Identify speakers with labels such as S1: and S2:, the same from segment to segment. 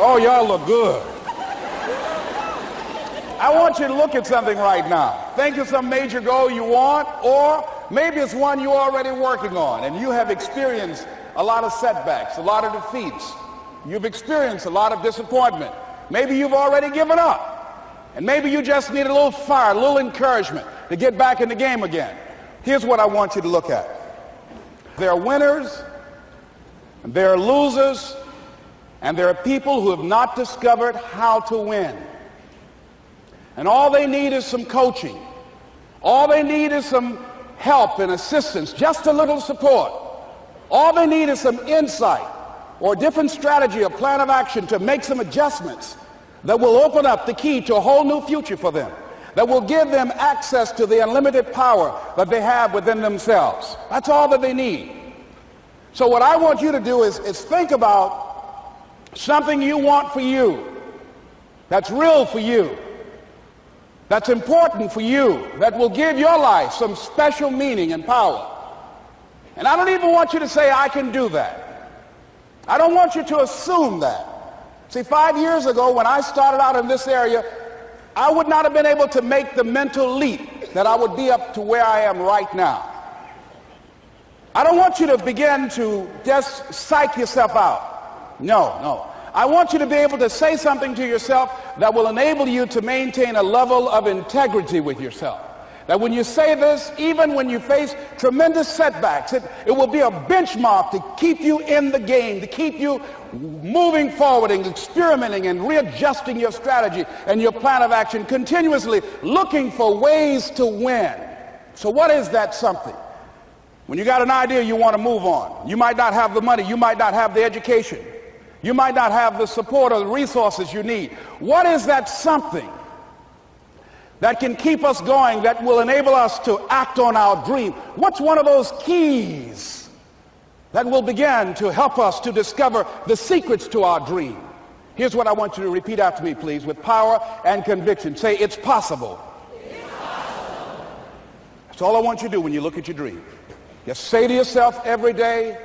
S1: Oh, y'all look good. I want you to look at something right now. Think of some major goal you want, or maybe it's one you're already working on and you have experienced a lot of setbacks, a lot of defeats. You've experienced a lot of disappointment. Maybe you've already given up. And maybe you just need a little fire, a little encouragement to get back in the game again. Here's what I want you to look at. There are winners, and there are losers, and there are people who have not discovered how to win. And all they need is some coaching. All they need is some help and assistance, just a little support. All they need is some insight or a different strategy, a plan of action to make some adjustments that will open up the key to a whole new future for them, that will give them access to the unlimited power that they have within themselves. That's all that they need. So what I want you to do is think about something you want for you, that's real for you, that's important for you, that will give your life some special meaning and power. And I don't even want you to say, I can do that. I don't want you to assume that. See, 5 years ago when I started out in this area, I would not have been able to make the mental leap that I would be up to where I am right now. I don't want you to begin to just psych yourself out. No. I want you to be able to say something to yourself that will enable you to maintain a level of integrity with yourself. That when you say this, even when you face tremendous setbacks, it will be a benchmark to keep you in the game, to keep you moving forward and experimenting and readjusting your strategy and your plan of action, continuously looking for ways to win. So what is that something? When you got an idea you want to move on, you might not have the money, you might not have the education, you might not have the support or the resources you need. What is that something that can keep us going, that will enable us to act on our dream? What's one of those keys that will begin to help us to discover the secrets to our dream? Here's what I want you to repeat after me, please, with power and conviction. Say, it's possible. It's possible. That's all I want you to do when you look at your dream. Just say to yourself every day,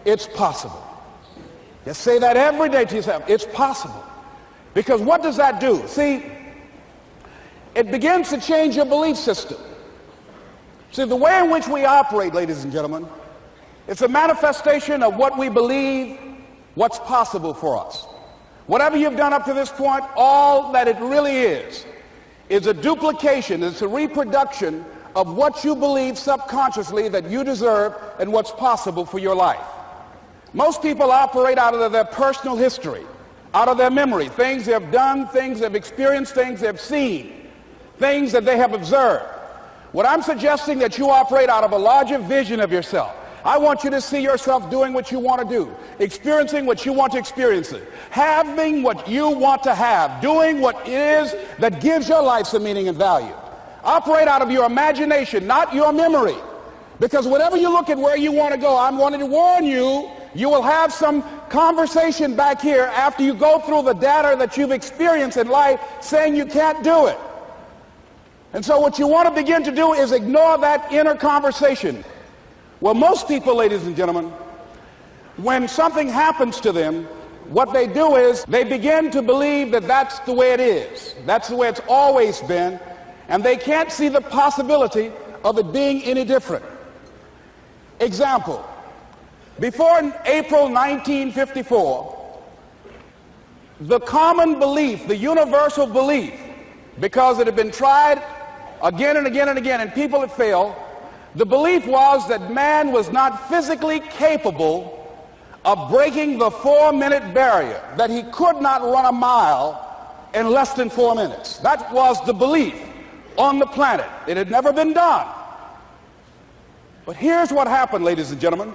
S1: it's possible. Just say that every day to yourself, it's possible. Because what does that do? See, it begins to change your belief system. See, the way in which we operate, ladies and gentlemen, it's a manifestation of what we believe, what's possible for us. Whatever you've done up to this point, all that it really is a duplication, it's a reproduction of what you believe subconsciously that you deserve and what's possible for your life. Most people operate out of their personal history, out of their memory, things they have done, things they've experienced, things they've seen, things that they have observed. What I'm suggesting that you operate out of a larger vision of yourself. I want you to see yourself doing what you want to do, experiencing what you want to experience, having what you want to have, doing what it is that gives your life some meaning and value. Operate out of your imagination, not your memory. Because whenever you look at where you want to go, I'm wanting to warn you, you will have some conversation back here after you go through the data that you've experienced in life saying you can't do it. And so what you want to begin to do is ignore that inner conversation. Well, most people, ladies and gentlemen, when something happens to them, what they do is they begin to believe that that's the way it is. That's the way it's always been. And they can't see the possibility of it being any different. Example, before April 1954, the common belief, the universal belief, because it had been tried again and again and again and people had failed, the belief was that man was not physically capable of breaking the 4-minute barrier, that he could not run a mile in less than 4 minutes. That was the belief on the planet. It had never been done. But here's what happened, ladies and gentlemen.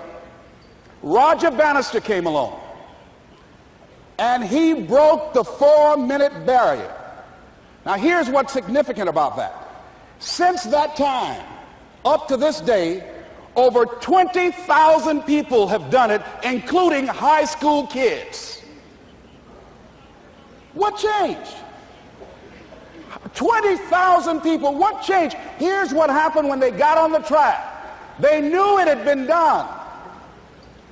S1: Roger Bannister came along, and he broke the 4-minute barrier. Now here's what's significant about that. Since that time, up to this day, over 20,000 people have done it, including high school kids. What changed? 20,000 people, what changed? Here's what happened when they got on the track. They knew it had been done.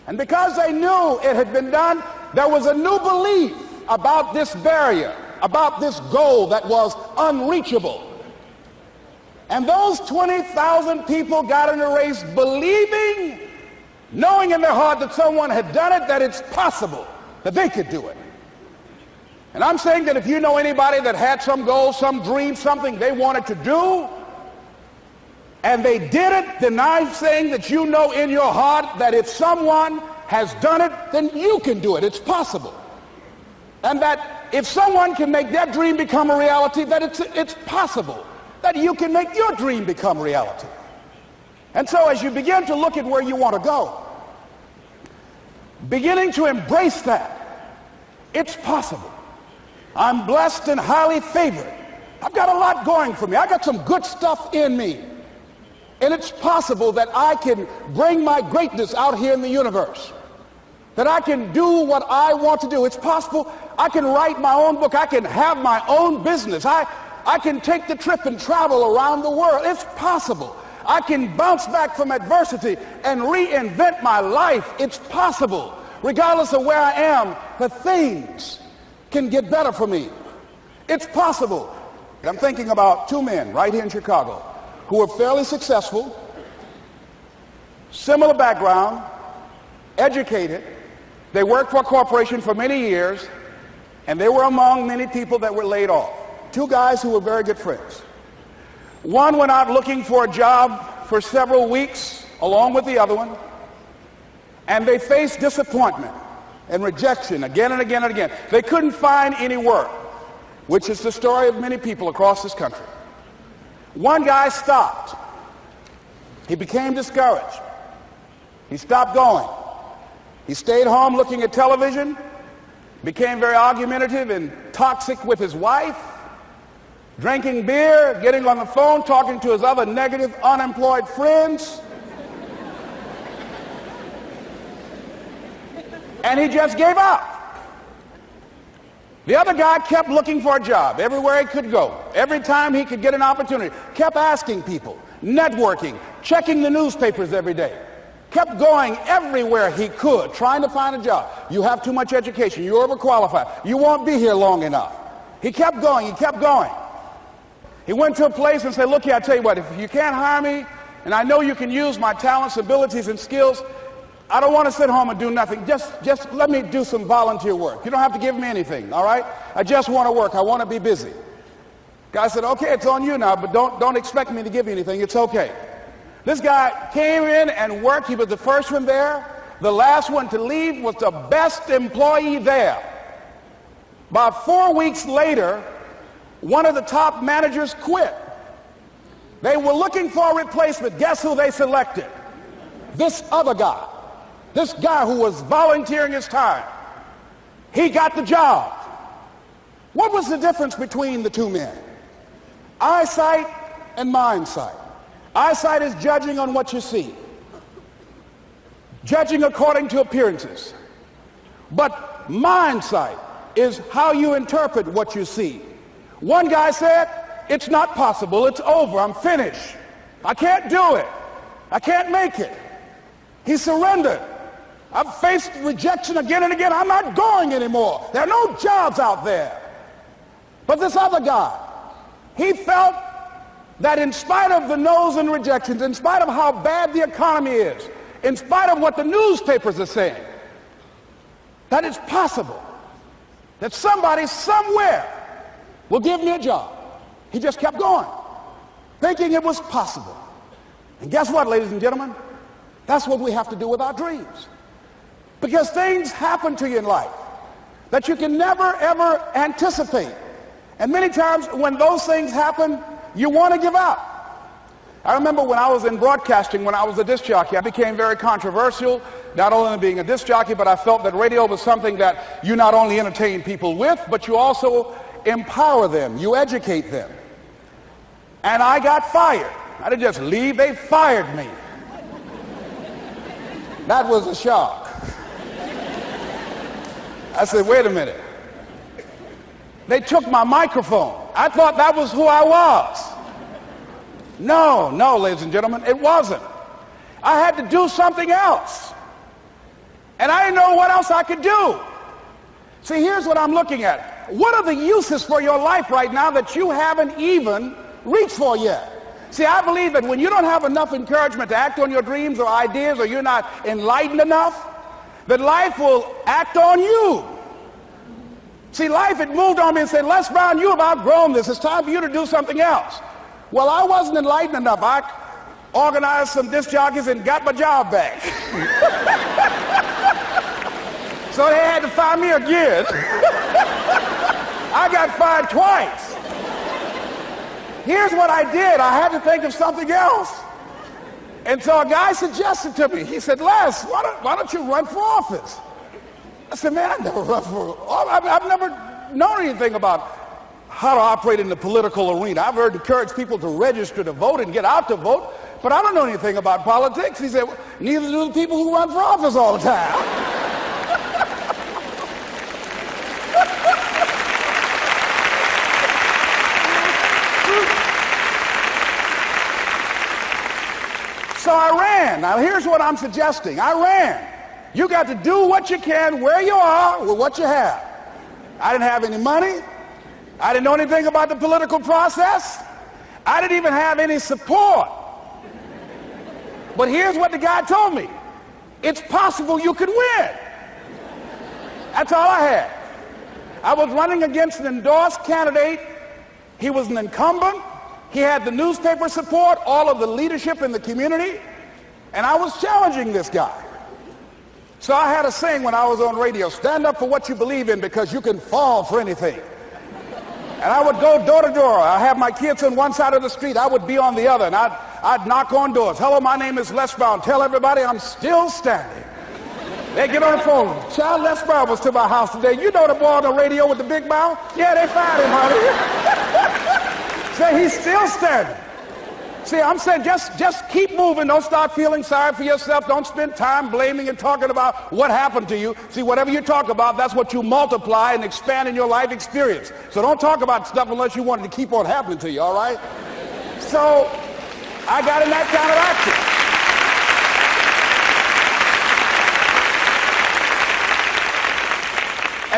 S1: And because they knew it had been done, there was a new belief about this barrier, about this goal that was unreachable. And those 20,000 people got in a race believing, knowing in their heart that someone had done it, that it's possible, that they could do it. And I'm saying that if you know anybody that had some goal, some dream, something they wanted to do, and they did it, then I'm saying that you know in your heart that if someone has done it, then you can do it. It's possible. And that if someone can make their dream become a reality, that it's possible that you can make your dream become reality. And so as you begin to look at where you want to go, beginning to embrace that, it's possible. I'm blessed and highly favored. I've got a lot going for me. I got some good stuff in me. And it's possible that I can bring my greatness out here in the universe. That I can do what I want to do. It's possible I can write my own book. I can have my own business. I can take the trip and travel around the world. It's possible. I can bounce back from adversity and reinvent my life. It's possible. Regardless of where I am, the things can get better for me. It's possible. I'm thinking about two men right here in Chicago who were fairly successful, similar background, educated. They worked for a corporation for many years, and they were among many people that were laid off. Two guys who were very good friends. One went out looking for a job for several weeks along with the other one, and they faced disappointment and rejection again and again and again. They couldn't find any work, which is the story of many people across this country. One guy stopped. He became discouraged. He stopped going. He stayed home looking at television, became very argumentative and toxic with his wife, drinking beer, getting on the phone, talking to his other negative, unemployed friends. And he just gave up. The other guy kept looking for a job everywhere he could go. Every time he could get an opportunity, kept asking people, networking, checking the newspapers every day. Kept going everywhere he could, trying to find a job. You have too much education. You're overqualified. You won't be here long enough. He kept going. He kept going. He went to a place and said, look here, I tell you what, if you can't hire me, and I know you can use my talents, abilities, and skills, I don't want to sit home and do nothing. Just let me do some volunteer work. You don't have to give me anything, all right? I just want to work. I want to be busy. Guy said, okay, it's on you now, but don't expect me to give you anything. It's okay. This guy came in and worked. He was the first one there. The last one to leave was the best employee there. About 4 weeks later, one of the top managers quit. They were looking for a replacement. Guess who they selected? This other guy. This guy who was volunteering his time. He got the job. What was the difference between the two men? Eyesight and mindsight. Eyesight is judging on what you see. Judging according to appearances. But mindsight is how you interpret what you see. One guy said, it's not possible. It's over. I'm finished. I can't do it. I can't make it. He surrendered. I've faced rejection again and again. I'm not going anymore. There are no jobs out there. But this other guy, he felt that in spite of the no's and rejections, in spite of how bad the economy is, in spite of what the newspapers are saying, that it's possible that somebody somewhere will give me a job. He just kept going, thinking it was possible. And guess what, ladies and gentlemen? That's what we have to do with our dreams. Because things happen to you in life that you can never, ever anticipate. And many times when those things happen, you want to give up. I remember when I was in broadcasting, when I was a disc jockey, I became very controversial, not only being a disc jockey, but I felt that radio was something that you not only entertain people with, but you also empower them, you educate them. And I got fired. I didn't just leave, they fired me. That was a shock. I said, wait a minute. They took my microphone. I thought that was who I was. No, ladies and gentlemen, it wasn't. I had to do something else. And I didn't know what else I could do. See, here's what I'm looking at. What are the uses for your life right now that you haven't even reached for yet? See, I believe that when you don't have enough encouragement to act on your dreams or ideas, or you're not enlightened enough, that life will act on you. See, life had moved on me and said, Les Brown, you have outgrown this. It's time for you to do something else. Well, I wasn't enlightened enough. I organized some disc jockeys and got my job back. So they had to fire me again. I got fired twice. Here's what I did. I had to think of something else. And so a guy suggested to me, he said, Les, why don't you run for office? I said, man, I never run for office. I've never known anything about how to operate in the political arena. I've heard encourage people to register to vote and get out to vote, but I don't know anything about politics. He said, neither do the people who run for office all the time. So I ran. Now here's what I'm suggesting. I ran. You got to do what you can where you are with what you have. I didn't have any money. I didn't know anything about the political process. I didn't even have any support. But here's what the guy told me. It's possible you could win. That's all I had. I was running against an endorsed candidate. He was an incumbent. He had the newspaper support, all of the leadership in the community, and I was challenging this guy. So I had a saying when I was on radio, stand up for what you believe in because you can fall for anything. And I would go door to door. I have my kids on one side of the street. I would be on the other, and I'd knock on doors. Hello, my name is Les Brown. Tell everybody I'm still standing. They get on the phone. Child, Les Brown was to my house today. You know the boy on the radio with the big mouth? Yeah, they fired him, honey. Say he's still standing. See, I'm saying just keep moving. Don't start feeling sorry for yourself. Don't spend time blaming and talking about what happened to you. See, whatever you talk about, that's what you multiply and expand in your life experience. So don't talk about stuff unless you want it to keep on happening to you, all right? So I got in that kind of action.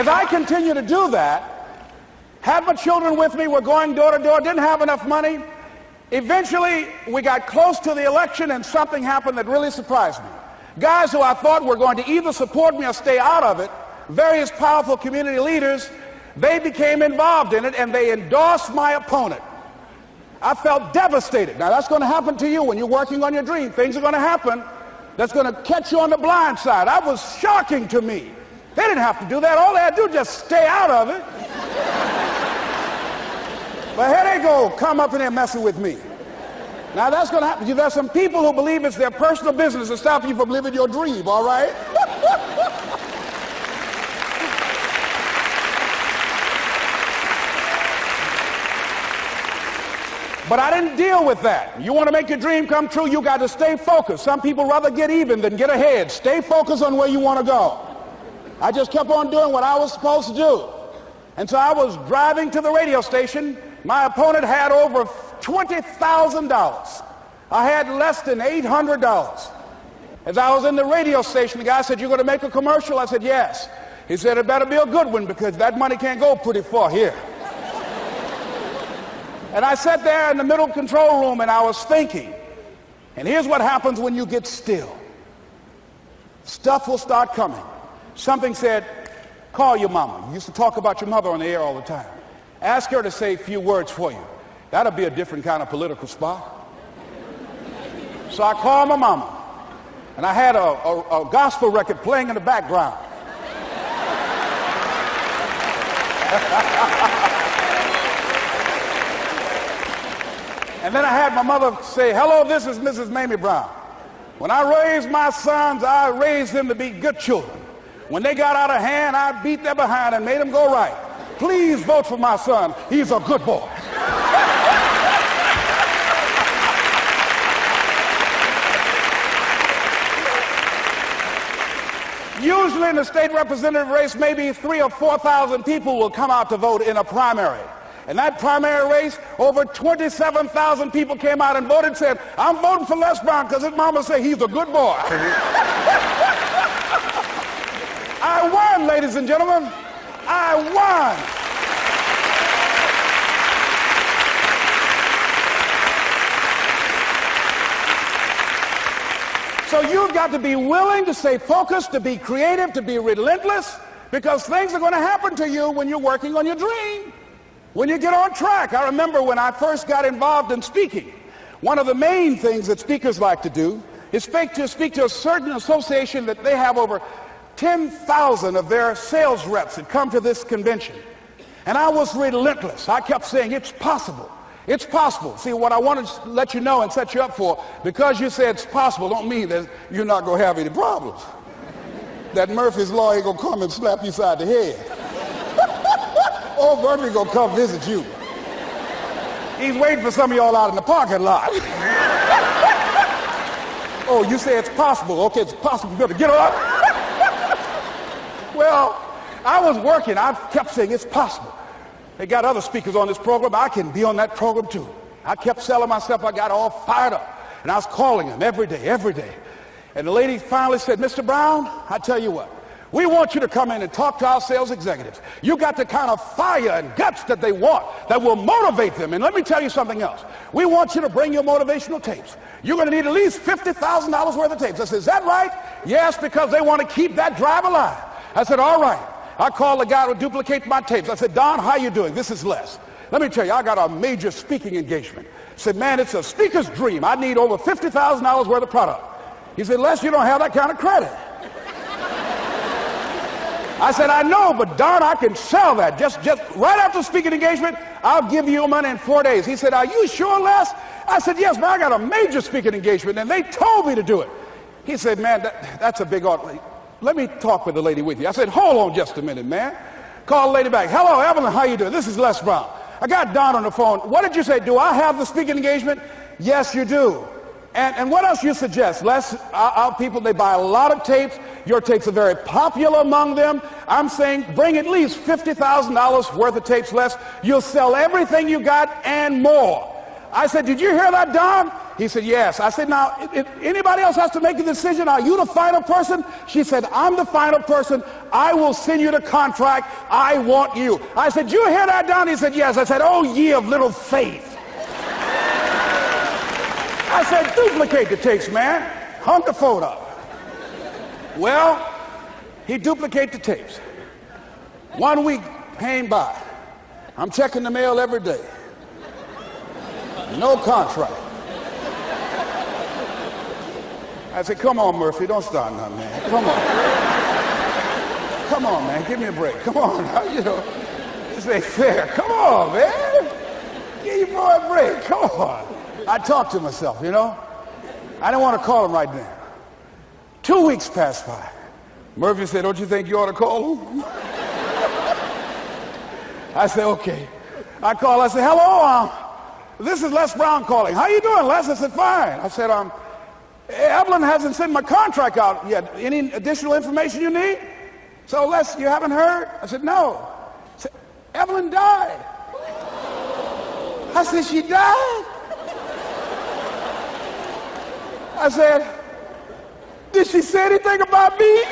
S1: As I continue to do that, had my children with me, we're going door to door, didn't have enough money. Eventually, we got close to the election and something happened that really surprised me. Guys who I thought were going to either support me or stay out of it, various powerful community leaders, they became involved in it and they endorsed my opponent. I felt devastated. Now that's going to happen to you when you're working on your dream. Things are going to happen that's going to catch you on the blind side. That was shocking to me. They didn't have to do that. All they had to do was just stay out of it. But here they go, come up in there messing with me. Now that's going to happen. There's some people who believe it's their personal business to stop you from living your dream, all right? But I didn't deal with that. You want to make your dream come true, you got to stay focused. Some people rather get even than get ahead. Stay focused on where you want to go. I just kept on doing what I was supposed to do. And so I was driving to the radio station. My opponent had over $20,000. I had less than $800. As I was in the radio station, the guy said, "You're going to make a commercial?" I said, "Yes." He said, "It better be a good one because that money can't go pretty far here." And I sat there in the middle control room and I was thinking. And here's what happens when you get still. Stuff will start coming. Something said, call your mama. You used to talk about your mother on the air all the time. Ask her to say a few words for you. That'll be a different kind of political spot. So I called my mama, and I had a gospel record playing in the background. And then I had my mother say, "Hello, this is Mrs. Mamie Brown. When I raised my sons, I raised them to be good children. When they got out of hand, I beat their behind and made them go right. Please vote for my son. He's a good boy." Usually in the state representative race, maybe 3,000 or 4,000 people will come out to vote in a primary. In that primary race, over 27,000 people came out and voted and said, "I'm voting for Les Brown because his mama said he's a good boy." I won, ladies and gentlemen. I won. So you've got to be willing to stay focused, to be creative, to be relentless, because things are going to happen to you when you're working on your dream, when you get on track. I remember when I first got involved in speaking, one of the main things that speakers like to do is speak to a certain association that they have over 10,000 of their sales reps that come to this convention. And I was relentless. I kept saying, it's possible. It's possible. See, what I want to let you know and set you up for, because you say it's possible, don't mean that you're not going to have any problems. That Murphy's Law ain't going to come and slap you side the head. Oh, Murphy going to come visit you. He's waiting for some of y'all out in the parking lot. Oh, you say it's possible. Okay, it's possible. You better get up. Well, I was working. I kept saying it's possible. They got other speakers on this program. I can be on that program too. I kept selling myself. I got all fired up. And I was calling them every day. And the lady finally said, Mr. Brown, I tell you what, we want you to come in and talk to our sales executives. You got the kind of fire and guts that they want, that will motivate them. And let me tell you something else. We want you to bring your motivational tapes. You're going to need at least $50,000 worth of tapes. I said, is that right? Yes, because they want to keep that drive alive. I said, all right. I called the guy to duplicate my tapes. I said, Don, how you doing? This is Les. Let me tell you, I got a major speaking engagement. I said, man, it's a speaker's dream. I need over $50,000 worth of product. He said, Les, you don't have that kind of credit. I said, I know, but Don, I can sell that. Just right after speaking engagement, I'll give you your money in 4 days. He said, are you sure, Les? I said, yes, but I got a major speaking engagement, and they told me to do it. He said, man, that's a big order. Let me talk with the lady with you. I said, hold on just a minute, man. Call the lady back. Hello, Evelyn, how you doing? This is Les Brown. I got Don on the phone. What did you say? Do I have the speaking engagement? Yes, you do. And what else you suggest? Les, our people, they buy a lot of tapes. Your tapes are very popular among them. I'm saying bring at least $50,000 worth of tapes, Les. You'll sell everything you got and more. I said, did you hear that, Don? He said, yes. I said, now, if anybody else has to make a decision, are you the final person? She said, I'm the final person. I will send you the contract. I want you. I said, you hear that, Don? He said, yes. I said, oh, ye of little faith. I said, duplicate the tapes, man. Hung the phone up. Well, he duplicated the tapes. 1 week came by. I'm checking the mail every day. No contract. I said, come on, Murphy, don't start nothing, man. Come on. Come on, man, give me a break. Come on, you know, this ain't fair. Come on, man. Give your boy a break. Come on. I talked to myself, you know. I didn't want to call him right now. 2 weeks passed by. Murphy said, don't you think you ought to call him? I said, okay. I called. I said, hello, this is Les Brown calling. How you doing, Les? I said, fine. I said, Evelyn hasn't sent my contract out yet. Any additional information you need? So, Les, you haven't heard? I said, no. I said, Evelyn died. I said, she died? I said, did she say anything about me?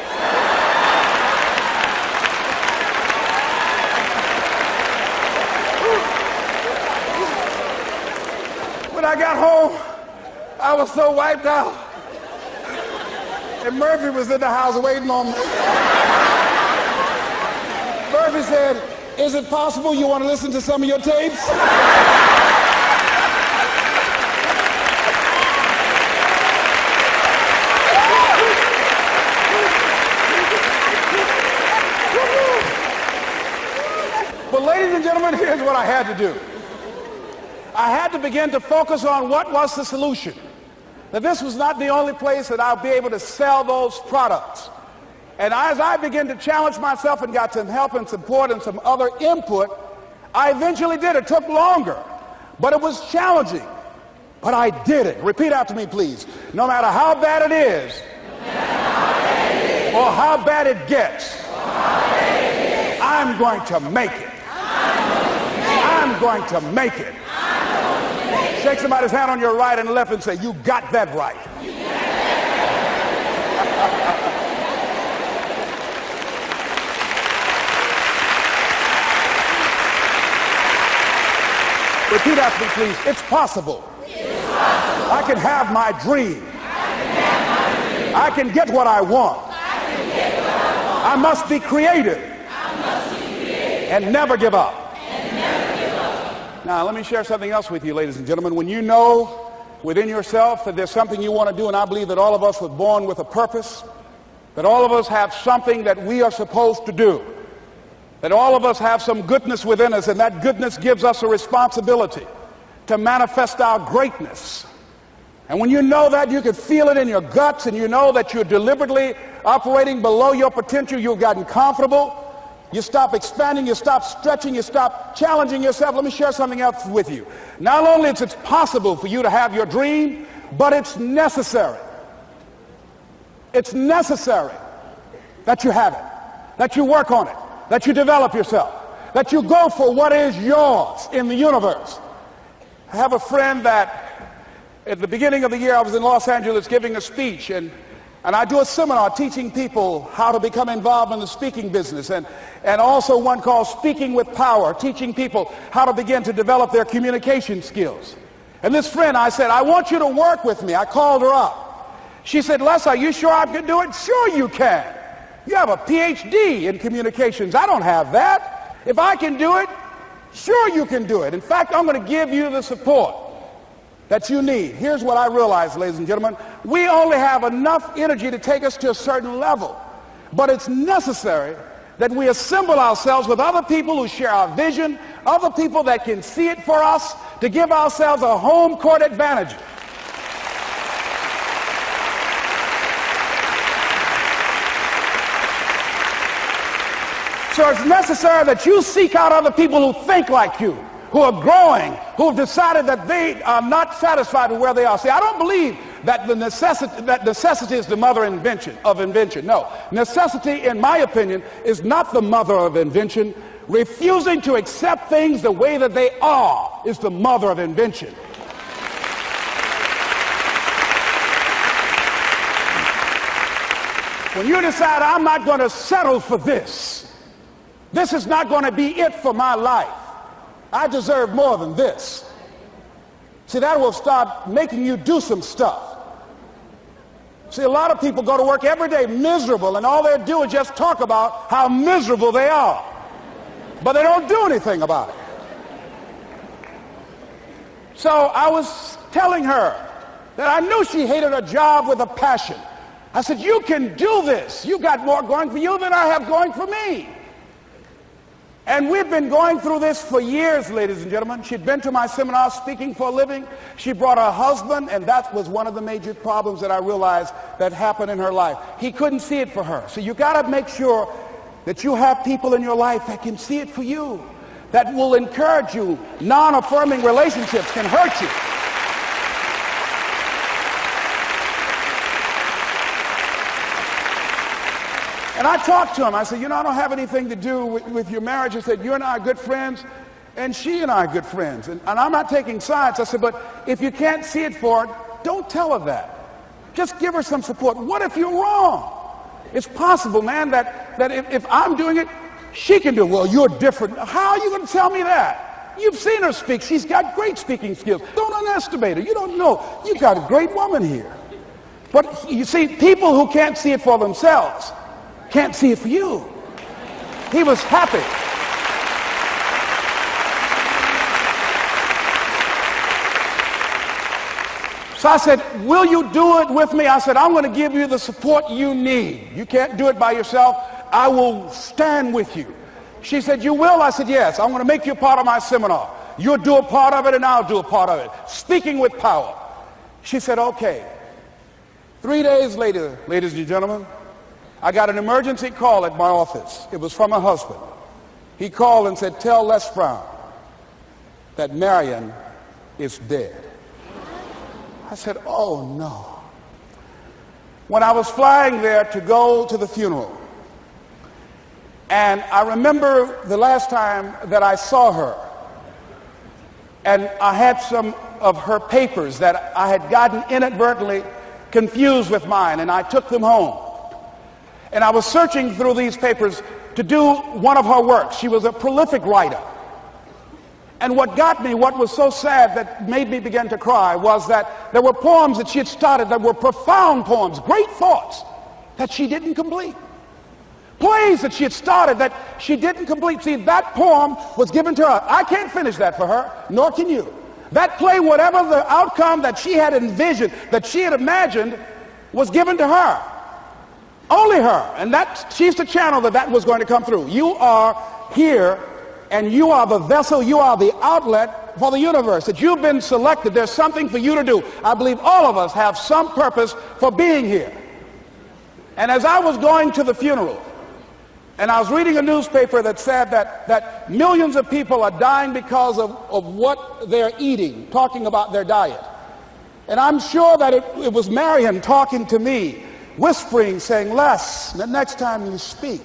S1: When I got home, I was so wiped out. And Murphy was in the house waiting on me. Murphy said, is it possible you want to listen to some of your tapes? But ladies and gentlemen, here's what I had to do. I had to begin to focus on what was the solution. That this was not the only place that I'll be able to sell those products. And as I began to challenge myself and got some help and support and some other input, I eventually did. It took longer, but it was challenging. But I did it. Repeat after me, please. No matter how bad it is, or how bad it gets, I'm going to make it. I'm going to make it. Shake somebody's hand on your right and left and say, you got that right. Repeat after me, please. It's possible.
S2: It's possible.
S1: I can have my dream. I can get what I want. I must be creative. And never give up. Now, let me share something else with you, ladies and gentlemen. When you know within yourself that there's something you want to do, and I believe that all of us were born with a purpose, that all of us have something that we are supposed to do, that all of us have some goodness within us, and that goodness gives us a responsibility to manifest our greatness. And when you know that, you can feel it in your guts, and you know that you're deliberately operating below your potential, you've gotten comfortable, you stop expanding, you stop stretching, you stop challenging yourself. Let me share something else with you. Not only is it possible for you to have your dream, but it's necessary. It's necessary that you have it, that you work on it, that you develop yourself, that you go for what is yours in the universe. I have a friend that at the beginning of the year I was in Los Angeles giving a speech, and I do a seminar teaching people how to become involved in the speaking business, and also one called Speaking with Power, teaching people how to begin to develop their communication skills. And this friend, I said, I want you to work with me. I called her up. She said, Les, are you sure I can do it? Sure you can. You have a PhD in communications. I don't have that. If I can do it, sure you can do it. In fact, I'm going to give you the support that you need. Here's what I realize, ladies and gentlemen. We only have enough energy to take us to a certain level. But it's necessary that we assemble ourselves with other people who share our vision, other people that can see it for us, to give ourselves a home court advantage. So it's necessary that you seek out other people who think like you, who are growing, who have decided that they are not satisfied with where they are. See, I don't believe that necessity is the mother of invention. No, necessity, in my opinion, is not the mother of invention. Refusing to accept things the way that they are is the mother of invention. When you decide, I'm not going to settle for this, this is not going to be it for my life, I deserve more than this. See, that will start making you do some stuff. See, a lot of people go to work every day miserable, and all they do is just talk about how miserable they are. But they don't do anything about it. So I was telling her that I knew she hated her job with a passion. I said, you can do this. You got more going for you than I have going for me. And we've been going through this for years, ladies and gentlemen. She'd been to my seminar speaking for a living. She brought her husband, and that was one of the major problems that I realized that happened in her life. He couldn't see it for her. So you got to make sure that you have people in your life that can see it for you, that will encourage you. Non-affirming relationships can hurt you. And I talked to him. I said, I don't have anything to do with your marriage. I said, you and I are good friends, and she and I are good friends. And I'm not taking sides. I said, but if you can't see it for her, don't tell her that. Just give her some support. What if you're wrong? It's possible, man, that if I'm doing it, she can do it. Well, you're different. How are you going to tell me that? You've seen her speak. She's got great speaking skills. Don't underestimate her. You don't know. You got a great woman here. But you see, people who can't see it for themselves can't see it for you. He was happy. So I said, will you do it with me? I said, I'm going to give you the support you need. You can't do it by yourself. I will stand with you. She said, you will? I said, yes. I'm going to make you a part of my seminar. You'll do a part of it, and I'll do a part of it. Speaking with Power. She said, okay. 3 days later, ladies and gentlemen, I got an emergency call at my office. It was from her husband. He called and said, tell Les Brown that Marion is dead. I said, oh no. When I was flying there to go to the funeral, and I remember the last time that I saw her, and I had some of her papers that I had gotten inadvertently confused with mine, and I took them home. And I was searching through these papers to do one of her works. She was a prolific writer. And what got me, what was so sad that made me begin to cry, was that there were poems that she had started that were profound poems, great thoughts that she didn't complete. Plays that she had started that she didn't complete. See, that poem was given to her. I can't finish that for her, nor can you. That play, whatever the outcome that she had envisioned, that she had imagined, was given to her. Only her. And she's the channel that was going to come through. You are here, and you are the vessel, you are the outlet for the universe. That you've been selected. There's something for you to do. I believe all of us have some purpose for being here. And as I was going to the funeral, and I was reading a newspaper that said that millions of people are dying because of what they're eating, talking about their diet. And I'm sure that it was Marion talking to me, whispering, saying, Les, the next time you speak,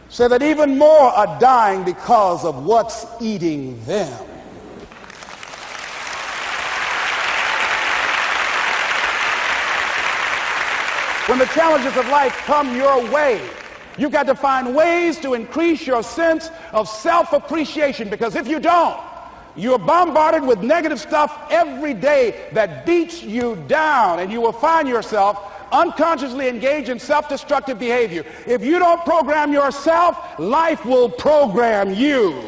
S1: say that even more are dying because of what's eating them. When the challenges of life come your way, you've got to find ways to increase your sense of self-appreciation, because if you don't, you're bombarded with negative stuff every day that beats you down, and you will find yourself unconsciously engaged in self-destructive behavior. If you don't program yourself, life will program you.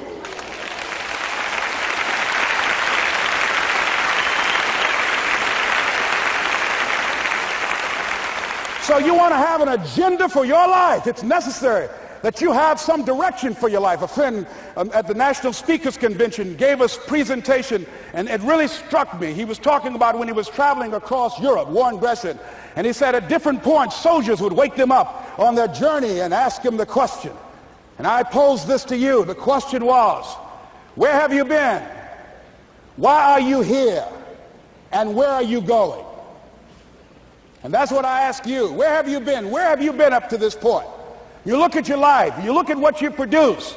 S1: So you want to have an agenda for your life. It's necessary that you have some direction for your life. A friend at the National Speakers Convention gave us a presentation, and it really struck me. He was talking about when he was traveling across Europe, war and aggression, and he said at different points, soldiers would wake them up on their journey and ask them the question. And I pose this to you. The question was, where have you been? Why are you here? And where are you going? And that's what I ask you. Where have you been? Where have you been up to this point? You look at your life. You look at what you produce.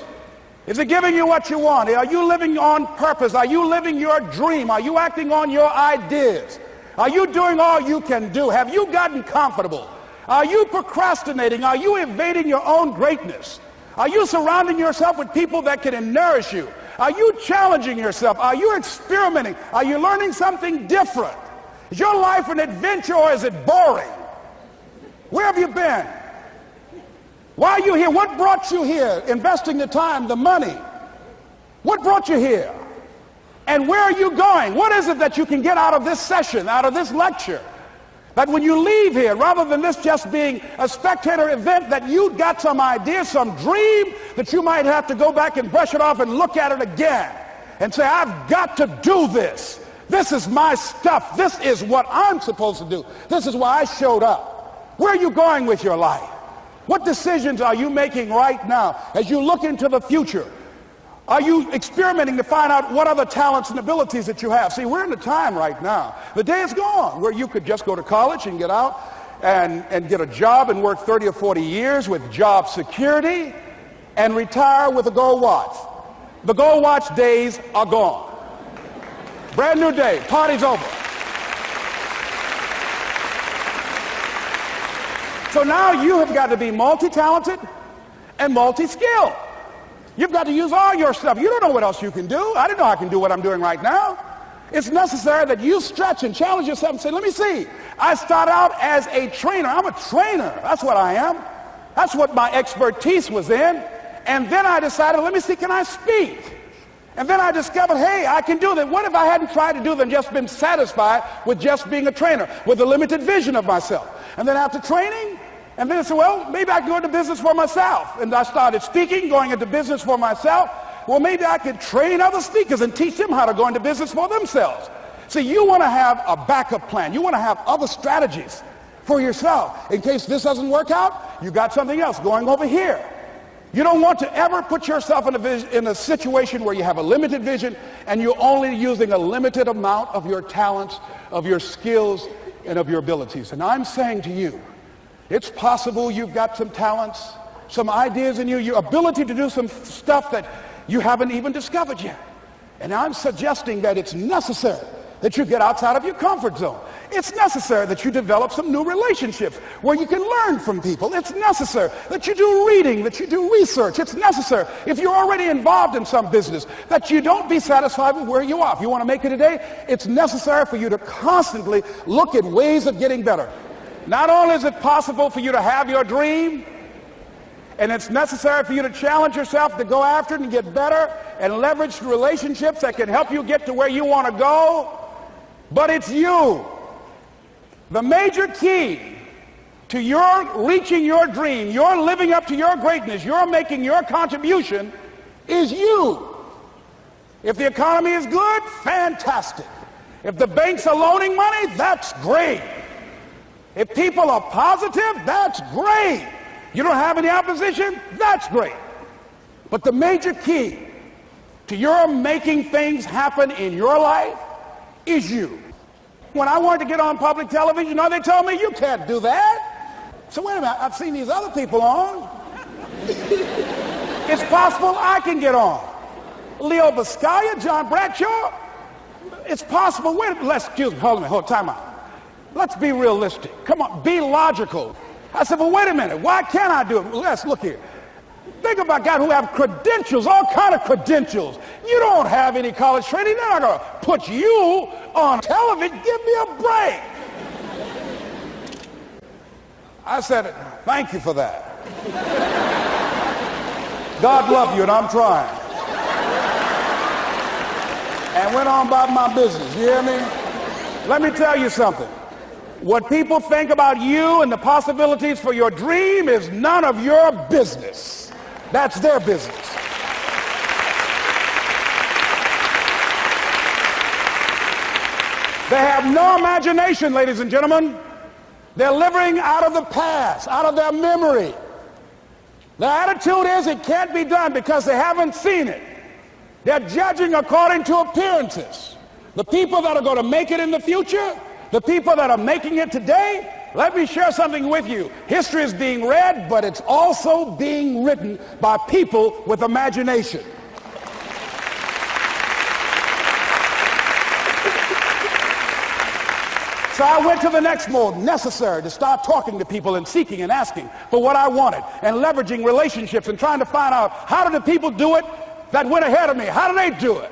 S1: Is it giving you what you want? Are you living on purpose? Are you living your dream? Are you acting on your ideas? Are you doing all you can do? Have you gotten comfortable? Are you procrastinating? Are you evading your own greatness? Are you surrounding yourself with people that can nourish you? Are you challenging yourself? Are you experimenting? Are you learning something different? Is your life an adventure, or is it boring? Where have you been? Why are you here? What brought you here? Investing the time, the money. What brought you here? And where are you going? What is it that you can get out of this session, out of this lecture? That when you leave here, rather than this just being a spectator event, that you got some idea, some dream, that you might have to go back and brush it off and look at it again and say, I've got to do this. This is my stuff. This is what I'm supposed to do. This is why I showed up. Where are you going with your life? What decisions are you making right now as you look into the future? Are you experimenting to find out what other talents and abilities that you have? See, we're in a time right now. The day is gone where you could just go to college and get out and get a job and work 30 or 40 years with job security and retire with a gold watch. The gold watch days are gone. Brand new day. Party's over. So now you have got to be multi-talented and multi-skilled. You've got to use all your stuff. You don't know what else you can do. I didn't know I can do what I'm doing right now. It's necessary that you stretch and challenge yourself and say, let me see. I start out as a trainer. I'm a trainer. That's what I am. That's what my expertise was in. And then I decided, let me see, can I speak? And then I discovered, hey, I can do that. What if I hadn't tried to do that and just been satisfied with just being a trainer, with a limited vision of myself? And then after training, and then I said, well, maybe I can go into business for myself. And I started speaking, going into business for myself. Well, maybe I could train other speakers and teach them how to go into business for themselves. See, you want to have a backup plan. You want to have other strategies for yourself. In case this doesn't work out, you got something else going over here. You don't want to ever put yourself in a situation where you have a limited vision and you're only using a limited amount of your talents, of your skills, and of your abilities. And I'm saying to you, it's possible you've got some talents, some ideas in you, your ability to do some stuff that you haven't even discovered yet. And I'm suggesting that it's necessary that you get outside of your comfort zone. It's necessary that you develop some new relationships where you can learn from people. It's necessary that you do reading, that you do research. It's necessary, if you're already involved in some business, that you don't be satisfied with where you are. If you want to make it today, it's necessary for you to constantly look at ways of getting better. Not only is it possible for you to have your dream, and it's necessary for you to challenge yourself to go after it and get better and leverage relationships that can help you get to where you want to go, but it's you. The major key to your reaching your dream, your living up to your greatness, your making your contribution is you. If the economy is good, fantastic. If the banks are loaning money, that's great. If people are positive, that's great. You don't have any opposition? That's great. But the major key to your making things happen in your life is you. When I wanted to get on public television, you know, they told me, you can't do that. So wait a minute, I've seen these other people on. It's possible I can get on. Leo Biscaya, John Bradshaw. It's possible. Wait, excuse me, hold on, time out. Let's be realistic. Come on, be logical. I said, well, wait a minute. Why can't I do it? Let's look here. Think about guys who have credentials, all kind of credentials. You don't have any college training. They're not going to put you on television. Give me a break. I said, thank you for that. God love you, and I'm trying. And went on about my business. You hear me? Let me tell you something. What people think about you and the possibilities for your dream is none of your business. That's their business. They have no imagination, ladies and gentlemen. They're living out of the past, out of their memory. Their attitude is it can't be done because they haven't seen it. They're judging according to appearances. The people that are going to make it in the future, the people that are making it today, let me share something with you. History is being read, but it's also being written by people with imagination. So I went to the next mode, necessary to start talking to people and seeking and asking for what I wanted and leveraging relationships and trying to find out how did the people do it that went ahead of me? How do they do it?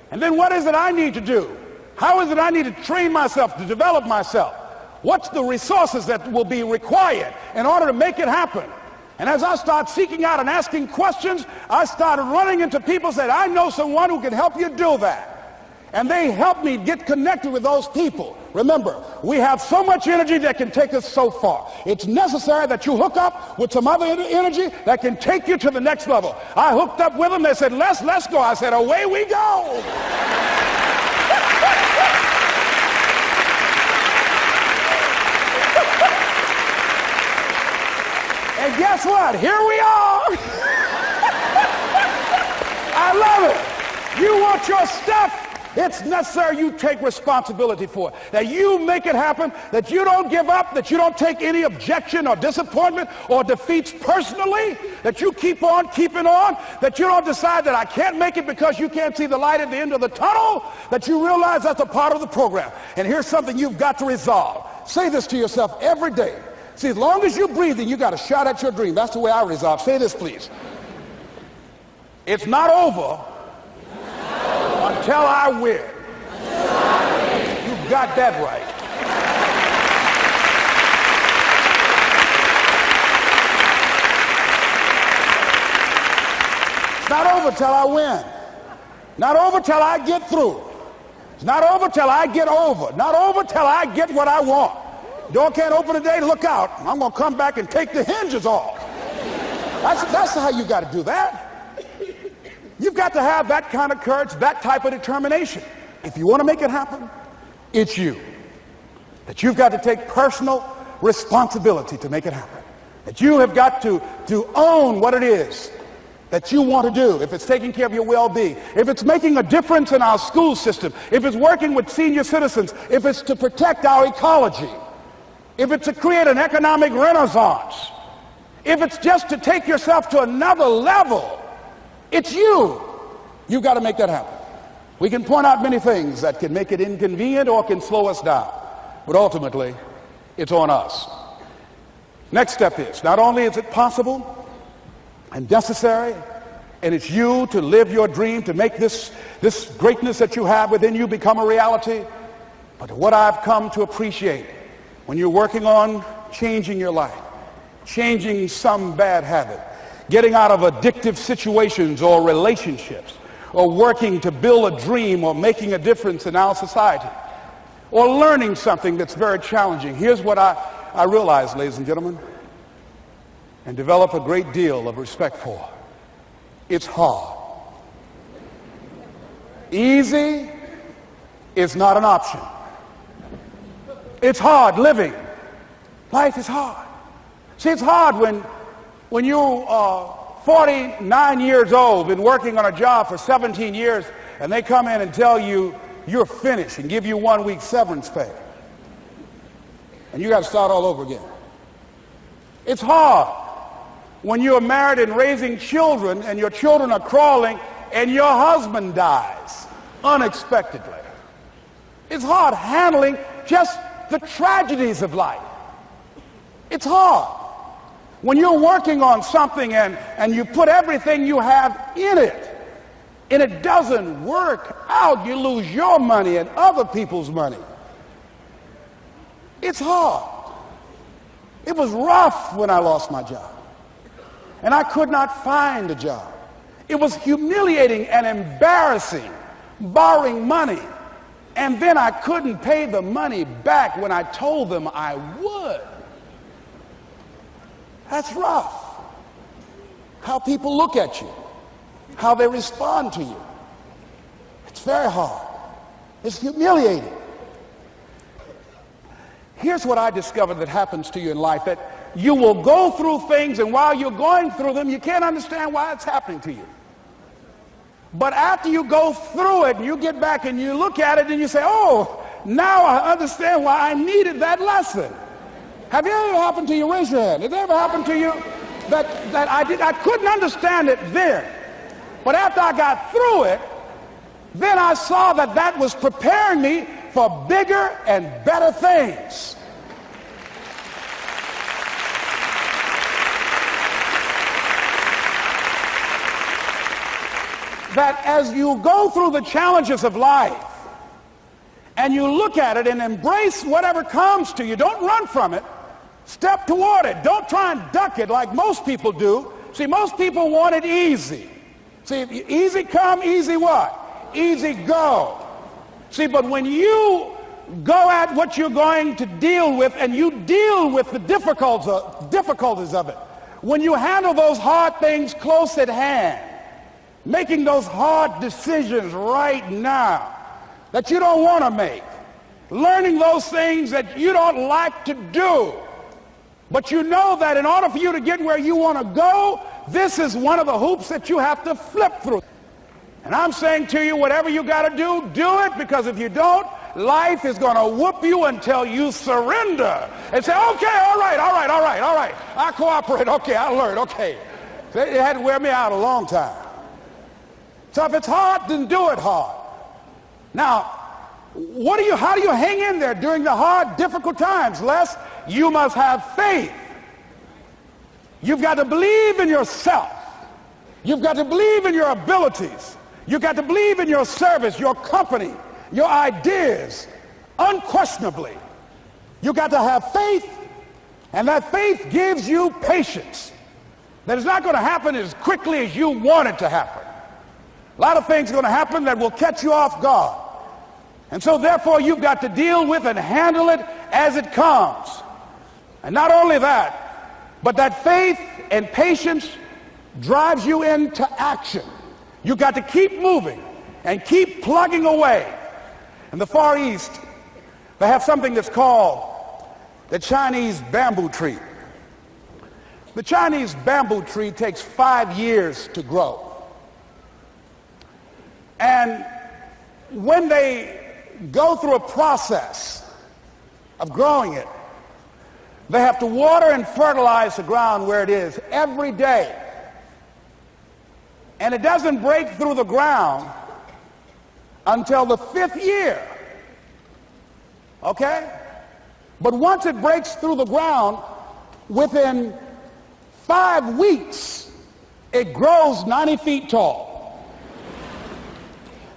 S1: And then what is it I need to do? How is it I need to train myself, to develop myself? What's the resources that will be required in order to make it happen? And as I start seeking out and asking questions, I started running into people who said, I know someone who can help you do that. And they helped me get connected with those people. Remember, we have so much energy that can take us so far. It's necessary that you hook up with some other energy that can take you to the next level. I hooked up with them. They said, let's go. I said, away we go. And guess what? Here we are. I love it. You want your stuff? It's necessary you take responsibility for it, that you make it happen, that you don't give up, that you don't take any objection or disappointment or defeats personally, that you keep on keeping on, that you don't decide that I can't make it because you can't see the light at the end of the tunnel, that you realize that's a part of the program. And here's something you've got to resolve. Say this to yourself every day. See, as long as you're breathing, you got a shot at your dream. That's the way I resolve. Say this, please. It's not over until I win. You got that right. It's not over till I win. Not over till I get through. It's not over till I get over. Not over till I get what I want. Door can't open today, look out. I'm going to come back and take the hinges off. That's how you got to do that. You've got to have that kind of courage, that type of determination. If you want to make it happen, it's you. That you've got to take personal responsibility to make it happen. That you have got to own what it is that you want to do. If it's taking care of your well-being, if it's making a difference in our school system, if it's working with senior citizens, if it's to protect our ecology, if it's to create an economic renaissance, if it's just to take yourself to another level, it's you. You've got to make that happen. We can point out many things that can make it inconvenient or can slow us down. but ultimately, it's on us. Next step is, not only is it possible and necessary, and it's you to live your dream, to make this greatness that you have within you become a reality, but what I've come to appreciate when you're working on changing your life, changing some bad habit, getting out of addictive situations or relationships, or working to build a dream or making a difference in our society, or learning something that's very challenging. Here's what I realize, ladies and gentlemen, and develop a great deal of respect for. It's hard. Easy is not an option. It's hard living. Life is hard. See, it's hard when you are 49 years old, been working on a job for 17 years, and they come in and tell you you're finished and give you 1 week severance pay. And you got to start all over again. It's hard when you're married and raising children and your children are crawling and your husband dies unexpectedly. It's hard handling just the tragedies of life. It's hard when you're working on something and you put everything you have in it and it doesn't work out. You lose your money and other people's money. It's hard. It was rough when I lost my job and I could not find a job. It was humiliating and embarrassing, borrowing money, and then I couldn't pay the money back when I told them I would. That's rough. How people look at you, how they respond to you. It's very hard. It's humiliating. Here's what I discovered that happens to you in life, that you will go through things, and while you're going through them, you can't understand why it's happening to you. But after you go through it and you get back and you look at it and you say, oh, now I understand why I needed that lesson. Have you ever happened to you? Raise your hand. Has it ever happened to you that I couldn't understand it then, but after I got through it, then I saw that that was preparing me for bigger and better things. That as you go through the challenges of life and you look at it and embrace whatever comes to you, don't run from it. Step toward it. Don't try and duck it like most people do. See, most people want it easy. See, easy come, easy what? Easy go. See, but when you go at what you're going to deal with and you deal with the difficulties of it, when you handle those hard things close at hand, making those hard decisions right now that you don't want to make, learning those things that you don't like to do, but you know that in order for you to get where you want to go, this is one of the hoops that you have to flip through. And I'm saying to you, whatever you got to do, do it, because if you don't, life is going to whoop you until you surrender and say, okay, all right, I cooperate, okay, I learned, okay. It had to wear me out a long time. So if it's hard, then do it hard. Now, how do you hang in there during the hard, difficult times? Les, you must have faith. You've got to believe in yourself. You've got to believe in your abilities. You've got to believe in your service, your company, your ideas, unquestionably. You've got to have faith, and that faith gives you patience. That it's not going to happen as quickly as you want it to happen. A lot of things are going to happen that will catch you off guard. And so therefore you've got to deal with and handle it as it comes. And not only that, but that faith and patience drives you into action. You've got to keep moving and keep plugging away. In the Far East, they have something that's called the Chinese bamboo tree. The Chinese bamboo tree takes 5 years to grow. And when they go through a process of growing it, they have to water and fertilize the ground where it is every day. And it doesn't break through the ground until the 5th year. Okay? But once it breaks through the ground, within 5 weeks, it grows 90 feet tall.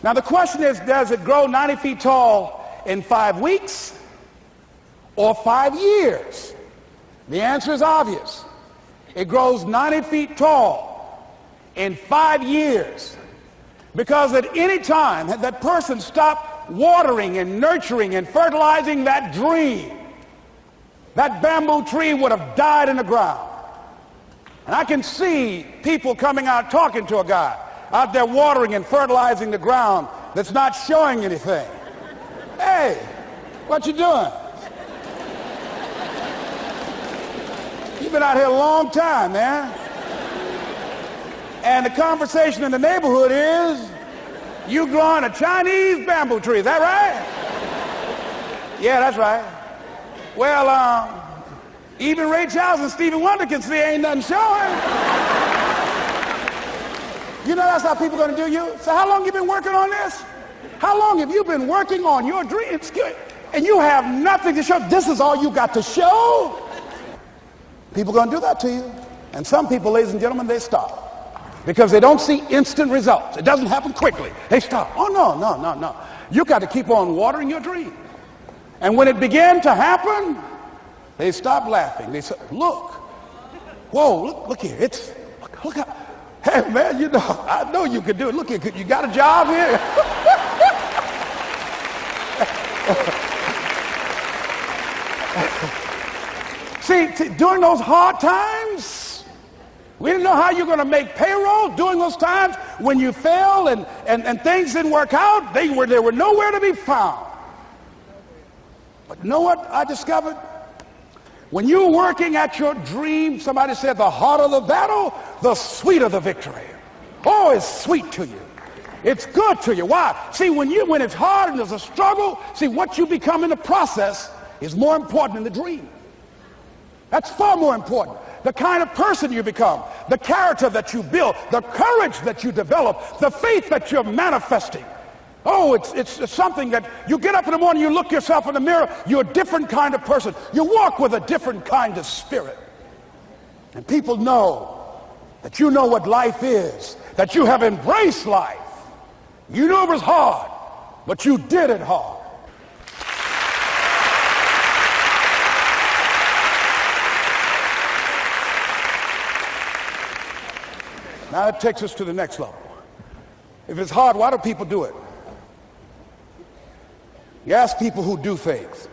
S1: Now the question is, does it grow 90 feet tall in 5 weeks or 5 years? The answer is obvious. It grows 90 feet tall in 5 years. Because at any time had that person stopped watering and nurturing and fertilizing that dream, that bamboo tree would have died in the ground. And I can see people coming out talking to a guy out there watering and fertilizing the ground that's not showing anything. Hey, what you doing? You've been out here a long time, man. And the conversation in the neighborhood is, you growing a Chinese bamboo tree, is that right? Yeah, that's right. Well, even Ray Charles and Stevie Wonder can see ain't nothing showing. You know that's how people are going to do you? So how long you been working on this? How long have you been working on your dreams? And you have nothing to show. This is all you got to show? People are going to do that to you. And some people, ladies and gentlemen, they stop. Because they don't see instant results. It doesn't happen quickly. They stop. Oh, no. You got to keep on watering your dream. And when it began to happen, they stopped laughing. They said, look. Whoa, look here. Look how, hey, man, you know, I know you can do it. Look here, you got a job here? See, during those hard times, we didn't know how you're going to make payroll. During those times when you failed and things didn't work out, they were nowhere to be found. But you know what I discovered? When you're working at your dream, somebody said the harder the battle, the sweeter the victory. Oh, it's sweet to you. It's good to you. Why? See, when it's hard and there's a struggle, see, what you become in the process is more important than the dream. That's far more important. The kind of person you become, the character that you build, the courage that you develop, the faith that you're manifesting. Oh, it's something that you get up in the morning, you look yourself in the mirror, you're a different kind of person. You walk with a different kind of spirit. And people know that you know what life is, that you have embraced life. You knew it was hard, but you did it hard. Now that takes us to the next level. If it's hard, why do people do it? You ask people who do things.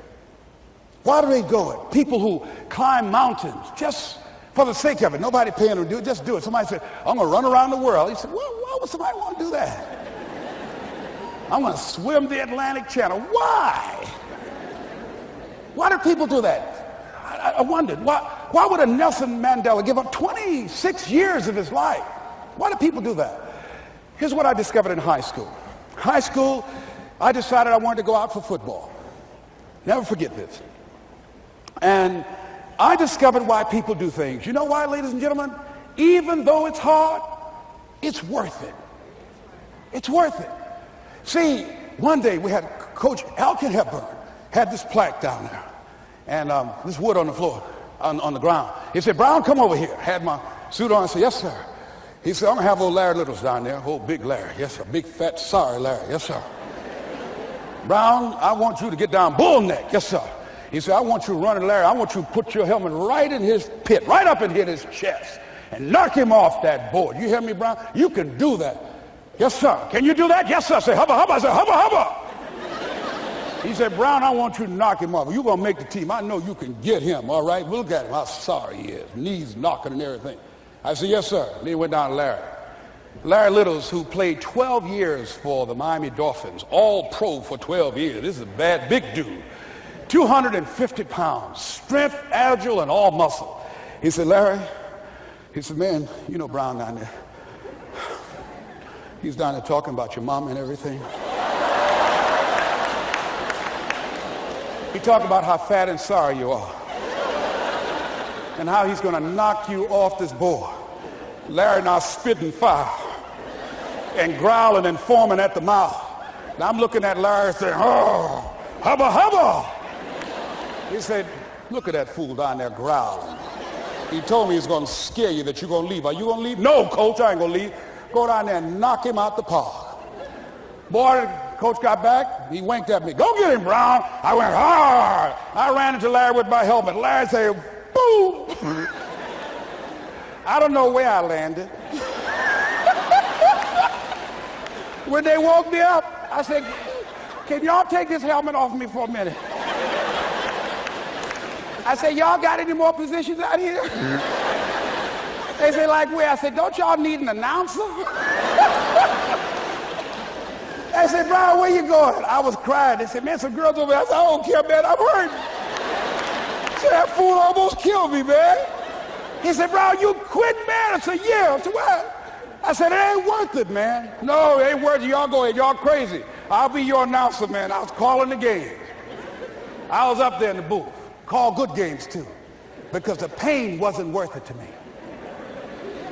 S1: Why do they go it? People who climb mountains just for the sake of it. Nobody paying them to do it, just do it. Somebody said, I'm going to run around the world. He said, why would somebody want to do that? I'm going to swim the Atlantic Channel. Why? Why do people do that? I wondered, why would a Nelson Mandela give up 26 years of his life? Why do people do that? Here's what I discovered in high school. High school, I decided I wanted to go out for football. Never forget this. And I discovered why people do things. You know why, ladies and gentlemen? Even though it's hard, it's worth it. It's worth it. See, one day we had Coach Alkin Hepburn had this plaque down there and this wood on the floor, on the ground. He said, Brown, come over here. Had my suit on. I said, yes, sir. He said, I'm going to have old Larry Littles down there, old big Larry. Yes, sir. Big, fat, sorry Larry. Yes, sir. Brown, I want you to get down bull neck. Yes, sir. He said, I want you running Larry. I want you to put your helmet right in his pit, right up and hit his chest and knock him off that board. You hear me, Brown? You can do that. Yes, sir. Can you do that? Yes, sir. I said, hubba, hubba. I said, hubba, hubba. He said, Brown, I want you to knock him off. You're going to make the team. I know you can get him, all right? Look at him, how sorry he is. Knees knocking and everything. I said, yes, sir. Then he went down to Larry. Larry Littles, who played 12 years for the Miami Dolphins, all pro for 12 years. This is a bad, big dude. 250 pounds, strength, agile, and all muscle. He said, Larry, he said, man, you know Brown down there. He's down there talking about your mom and everything. He talked about how fat and sorry you are and how he's going to knock you off this board. Larry now spitting fire and growling and foaming at the mouth. And I'm looking at Larry saying, oh, hubba, hubba. He said, look at that fool down there growling. He told me he's going to scare you, that you're going to leave. Are you going to leave? No, coach, I ain't going to leave. Go down there and knock him out the park. Boy, coach got back. He winked at me. Go get him, Brown. I went hard. I ran into Larry with my helmet. Larry said, boom. I don't know where I landed. When they woke me up, I said, can y'all take this helmet off me for a minute? I said, y'all got any more positions out here? They said, like where? I said, don't y'all need an announcer? They said, Brian, where you going? I was crying. They said, man, some girls over there. I said, I don't care, man, I'm hurt. I said, that fool almost killed me, man. He said, Brian, you quit, man. I said, yeah. I said, what? I said, it ain't worth it, man. No, it ain't worth it. Y'all go ahead. Y'all crazy. I'll be your announcer, man. I was calling the game. I was up there in the booth. Call good games, too, because the pain wasn't worth it to me.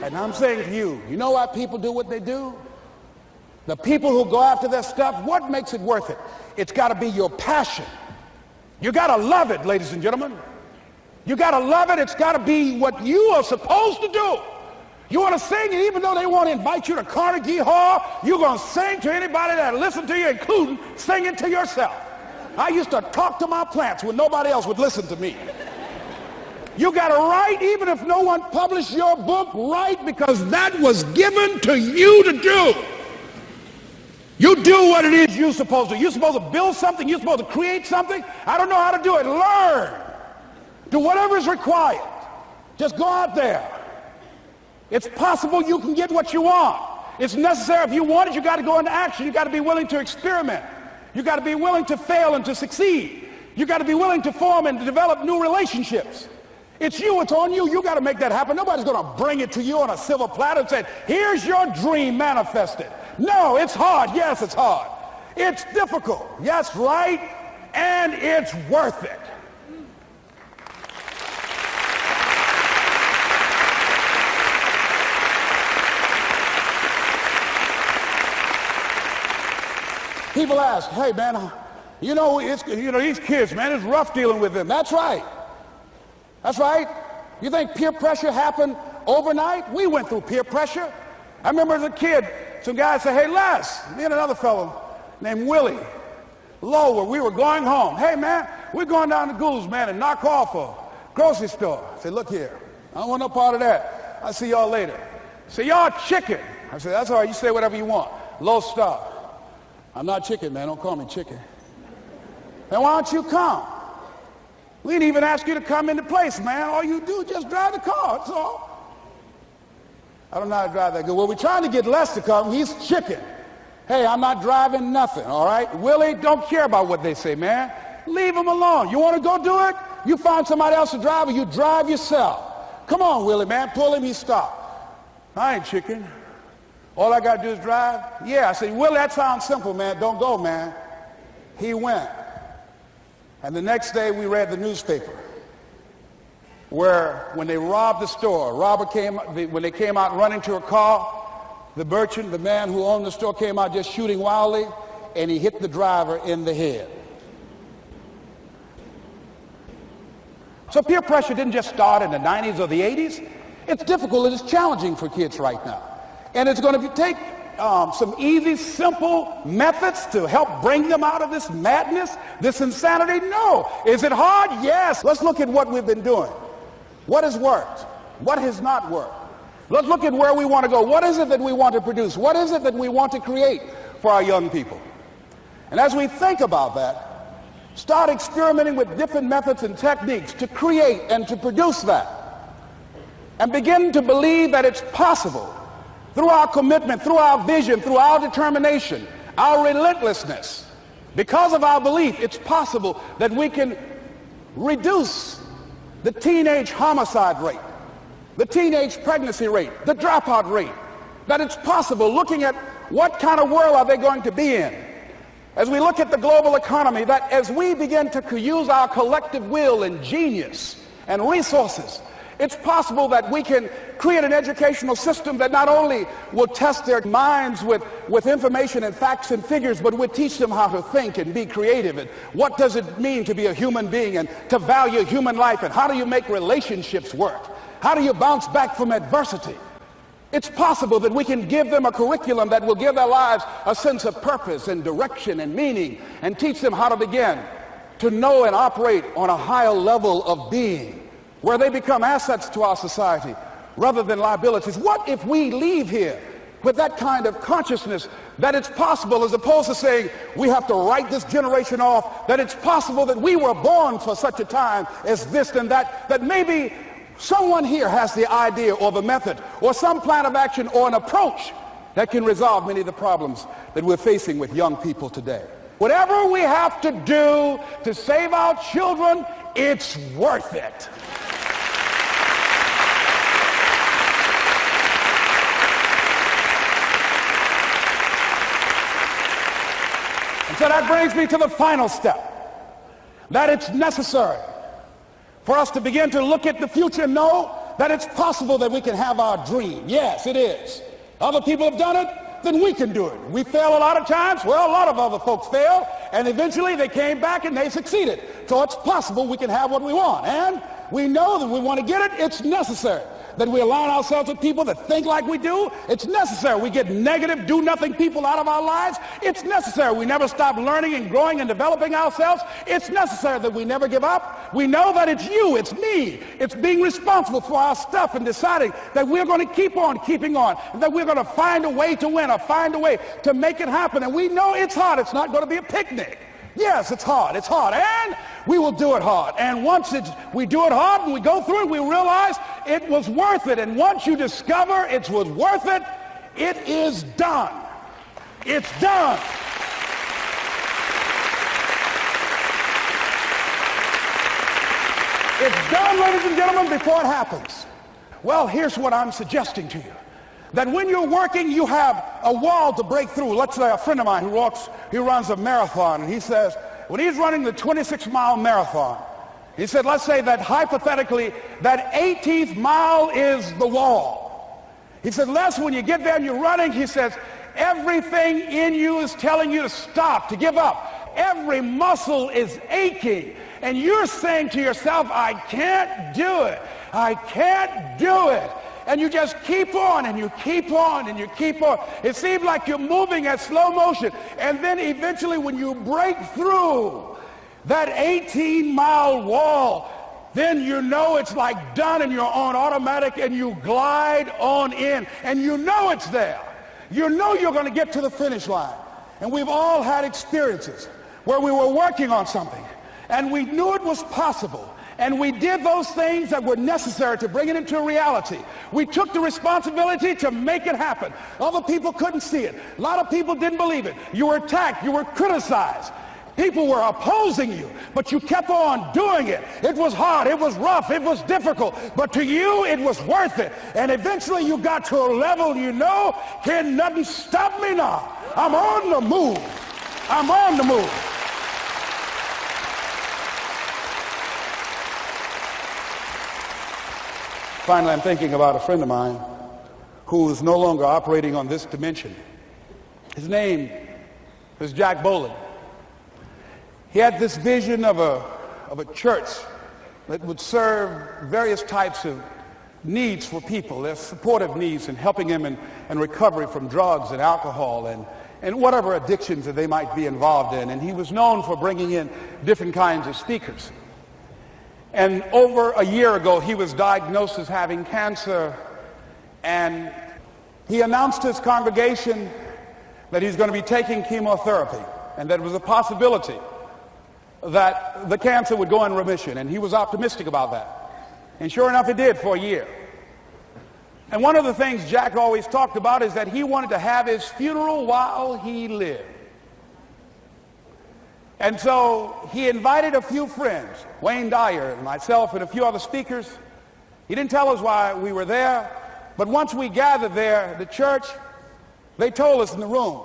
S1: And I'm saying to you, you know why people do what they do? The people who go after their stuff, what makes it worth it? It's got to be your passion. You got to love it, ladies and gentlemen. You got to love it. It's got to be what you are supposed to do. You want to sing, and even though they want to invite you to Carnegie Hall, you're going to sing to anybody that listens to you, including singing to yourself. I used to talk to my plants when nobody else would listen to me. You got to write, even if no one published your book, write, because that was given to you to do. You do what it is you're supposed to. You're supposed to build something. You're supposed to create something. I don't know how to do it. Learn. Do whatever is required. Just go out there. It's possible you can get what you want. It's necessary. If you want it, you got to go into action. You got to be willing to experiment. You got to be willing to fail and to succeed. You got to be willing to form and to develop new relationships. It's you. It's on you. You got to make that happen. Nobody's going to bring it to you on a silver platter and say, here's your dream manifested. No, it's hard. Yes, it's hard. It's difficult. Yes, right. And it's worth it. People ask, hey, man, these kids, man, it's rough dealing with them. That's right. That's right. You think peer pressure happened overnight? We went through peer pressure. I remember as a kid, some guys said, hey, Les, me and another fellow named Willie Lower, we were going home. Hey, man, we're going down to Gould's, man, and knock off a grocery store. I said, look here, I don't want no part of that. I'll see y'all later. Say, y'all chicken. I said, that's all right, you say whatever you want. Low star. I'm not chicken, man. Don't call me chicken. Then why don't you come? We didn't even ask you to come into place, man. All you do is just drive the car. That's all. I don't know how to drive that good. Well, we're trying to get Les to come. He's chicken. Hey, I'm not driving nothing, all right? Willie, don't care about what they say, man. Leave him alone. You want to go do it? You find somebody else to drive, or you drive yourself. Come on, Willie, man. Pull him. He stopped. I ain't chicken. All I got to do is drive? Yeah. I said, Willie, that sounds simple, man. Don't go, man. He went. And the next day we read the newspaper where when they robbed the store, when they came out running to a car, the merchant, the man who owned the store, came out just shooting wildly, and he hit the driver in the head. So peer pressure didn't just start in the 90s or the 80s. It's difficult and it's challenging for kids right now. And it's going to take some easy, simple methods to help bring them out of this madness, this insanity? No. Is it hard? Yes. Let's look at what we've been doing. What has worked? What has not worked? Let's look at where we want to go. What is it that we want to produce? What is it that we want to create for our young people? And as we think about that, start experimenting with different methods and techniques to create and to produce that. And begin to believe that it's possible through our commitment, through our vision, through our determination, our relentlessness. Because of our belief, it's possible that we can reduce the teenage homicide rate, the teenage pregnancy rate, the dropout rate. That it's possible, looking at what kind of world are they going to be in. As we look at the global economy, that as we begin to use our collective will and genius and resources It's possible that we can create an educational system that not only will test their minds with information and facts and figures, but will teach them how to think and be creative, and what does it mean to be a human being and to value human life, and how do you make relationships work? How do you bounce back from adversity? It's possible that we can give them a curriculum that will give their lives a sense of purpose and direction and meaning, and teach them how to begin to know and operate on a higher level of being, where they become assets to our society rather than liabilities. What if we leave here with that kind of consciousness that it's possible, as opposed to saying we have to write this generation off, that it's possible that we were born for such a time as this and that, that maybe someone here has the idea or the method or some plan of action or an approach that can resolve many of the problems that we're facing with young people today. Whatever we have to do to save our children, it's worth it. And so that brings me to the final step, that it's necessary for us to begin to look at the future and know that it's possible that we can have our dream. Yes, it is. Other people have done it, then we can do it. We fail a lot of times. Well, a lot of other folks fail, and eventually they came back and they succeeded. So it's possible we can have what we want. And we know that we want to get it. It's necessary that we align ourselves with people that think like we do. It's necessary we get negative, do-nothing people out of our lives. It's necessary we never stop learning and growing and developing ourselves. It's necessary that we never give up. We know that it's you, it's me. It's being responsible for our stuff and deciding that we're going to keep on keeping on, and that we're going to find a way to win or find a way to make it happen. And we know it's hard. It's not going to be a picnic. Yes, it's hard, and we will do it hard. And once we do it hard and we go through it, we realize it was worth it. And once you discover it was worth it, it is done. It's done. It's done, ladies and gentlemen, before it happens. Well, here's what I'm suggesting to you. That when you're working, you have a wall to break through. Let's say a friend of mine who runs a marathon, and he says, when he's running the 26-mile marathon, he said, let's say that hypothetically, that 18th mile is the wall. He said, Les, when you get there and you're running, he says, everything in you is telling you to stop, to give up. Every muscle is aching, and you're saying to yourself, I can't do it. I can't do it. And you just keep on, and you keep on, and you keep on. It seems like you're moving at slow motion. And then eventually when you break through that 18-mile wall, then you know it's like done, and you're on automatic, and you glide on in. And you know it's there. You know you're going to get to the finish line. And we've all had experiences where we were working on something, and we knew it was possible. And we did those things that were necessary to bring it into reality. We took the responsibility to make it happen. Other people couldn't see it. A lot of people didn't believe it. You were attacked. You were criticized. People were opposing you, but you kept on doing it. It was hard. It was rough. It was difficult. But to you, it was worth it. And eventually you got to a level you know, can nothing stop me now. I'm on the move. I'm on the move. Finally, I'm thinking about a friend of mine who is no longer operating on this dimension. His name is Jack Boland. He had this vision of a church that would serve various types of needs for people, their supportive needs, and helping them in recovery from drugs and alcohol and whatever addictions that they might be involved in. And he was known for bringing in different kinds of speakers. And over a year ago, he was diagnosed as having cancer, and he announced to his congregation that he's going to be taking chemotherapy, and that it was a possibility that the cancer would go in remission, and he was optimistic about that. And sure enough, it did for a year. And one of the things Jack always talked about is that he wanted to have his funeral while he lived. And so he invited a few friends, Wayne Dyer and myself and a few other speakers. He didn't tell us why we were there, but once we gathered there, the church, they told us in the room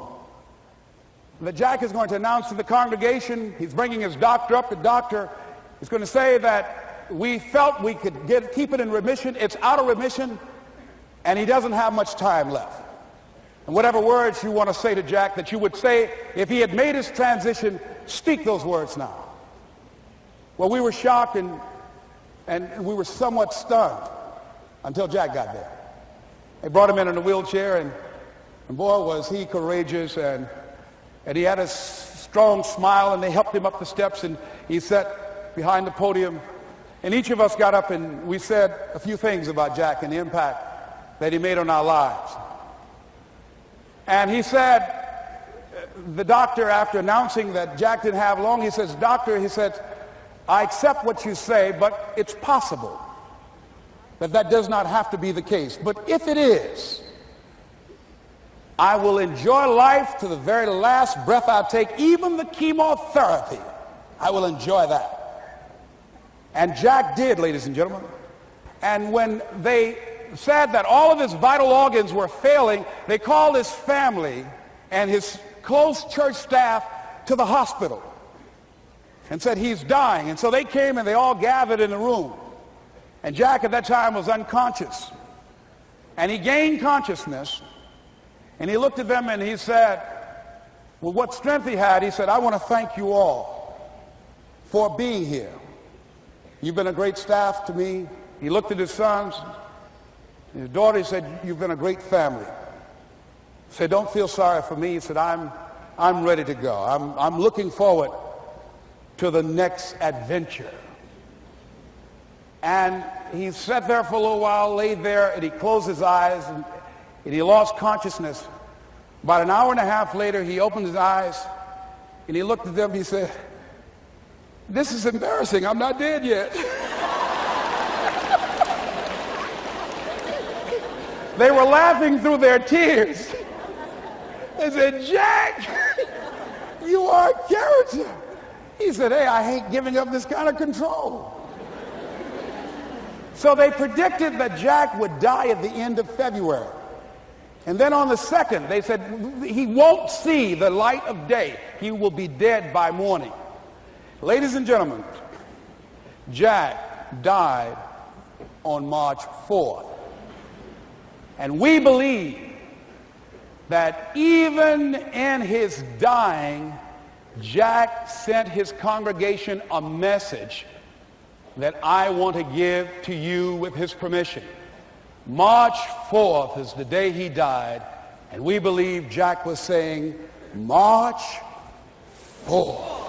S1: that Jack is going to announce to the congregation, he's bringing his doctor up. The doctor is going to say that we felt we could keep it in remission. It's out of remission, and he doesn't have much time left. And whatever words you want to say to Jack that you would say if he had made his transition, speak those words now. Well, we were shocked and we were somewhat stunned until Jack got there. They brought him in a wheelchair, and boy, was he courageous, and he had a strong smile, and they helped him up the steps, and he sat behind the podium. And each of us got up and we said a few things about Jack and the impact that he made on our lives. And he said, the doctor, after announcing that Jack didn't have long, he says, "Doctor," he said, "I accept what you say, but it's possible that does not have to be the case. But if it is, I will enjoy life to the very last breath I take, even the chemotherapy. I will enjoy that." And Jack did, ladies and gentlemen. And when they said that all of his vital organs were failing, they called his family and his close church staff to the hospital and said, "He's dying." And so they came and they all gathered in the room. And Jack at that time was unconscious. And he gained consciousness, and he looked at them and he said, with what strength he had, he said, "I want to thank you all for being here. You've been a great staff to me." He looked at his sons, his daughter. He said, "You've been a great family." He said, "Don't feel sorry for me." He said, I'm ready to go. I'm looking forward to the next adventure." And he sat there for a little while, laid there, and he closed his eyes, and he lost consciousness. About an hour and a half later, he opened his eyes, and he looked at them. He said, "This is embarrassing. I'm not dead yet." They were laughing through their tears. They said, "Jack, you are a character." He said, "Hey, I hate giving up this kind of control." So they predicted that Jack would die at the end of February. And then on the 2nd, they said, he won't see the light of day. He will be dead by morning. Ladies and gentlemen, Jack died on March 4th. And we believe that even in his dying, Jack sent his congregation a message that I want to give to you with his permission. March 4th is the day he died, and we believe Jack was saying, "March 4th."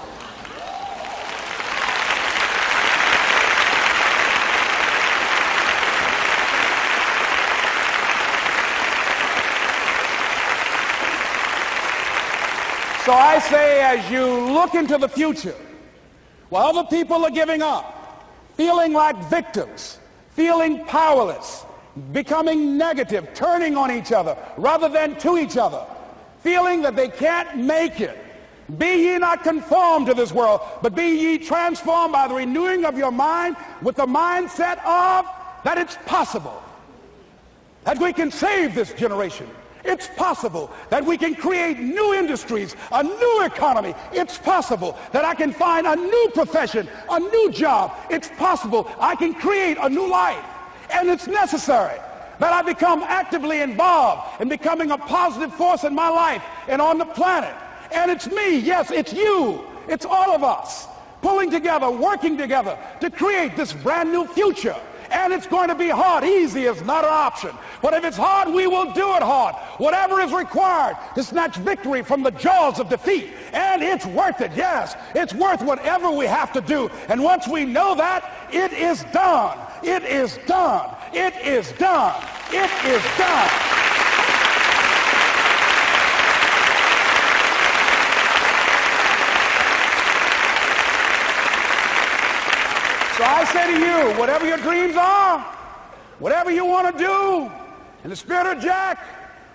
S1: So I say, as you look into the future, while other people are giving up, feeling like victims, feeling powerless, becoming negative, turning on each other rather than to each other, feeling that they can't make it, be ye not conformed to this world, but be ye transformed by the renewing of your mind with the mindset of that it's possible that we can save this generation. It's possible that we can create new industries, a new economy. It's possible that I can find a new profession, a new job. It's possible I can create a new life. And it's necessary that I become actively involved in becoming a positive force in my life and on the planet. And it's me, yes, it's you, it's all of us, pulling together, working together to create this brand new future. And it's going to be hard. Easy is not an option. But if it's hard, we will do it hard. Whatever is required to snatch victory from the jaws of defeat. And it's worth it, yes. It's worth whatever we have to do. And once we know that, it is done. It is done. It is done. It is done. So I say to you, whatever your dreams are, whatever you want to do, in the spirit of Jack,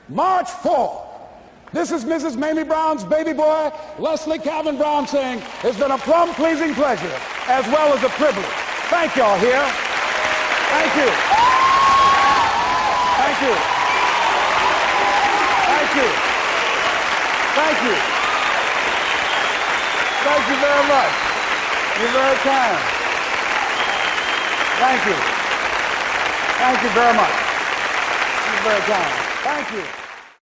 S1: March 4th. This is Mrs. Mamie Brown's baby boy, Leslie Calvin Brown, saying, it's been a plum-pleasing pleasure as well as a privilege. Thank y'all here. Thank you. Thank you. Thank you. Thank you. Thank you very much. You're very kind. Thank you. Thank you very much. You're very kind. Thank you.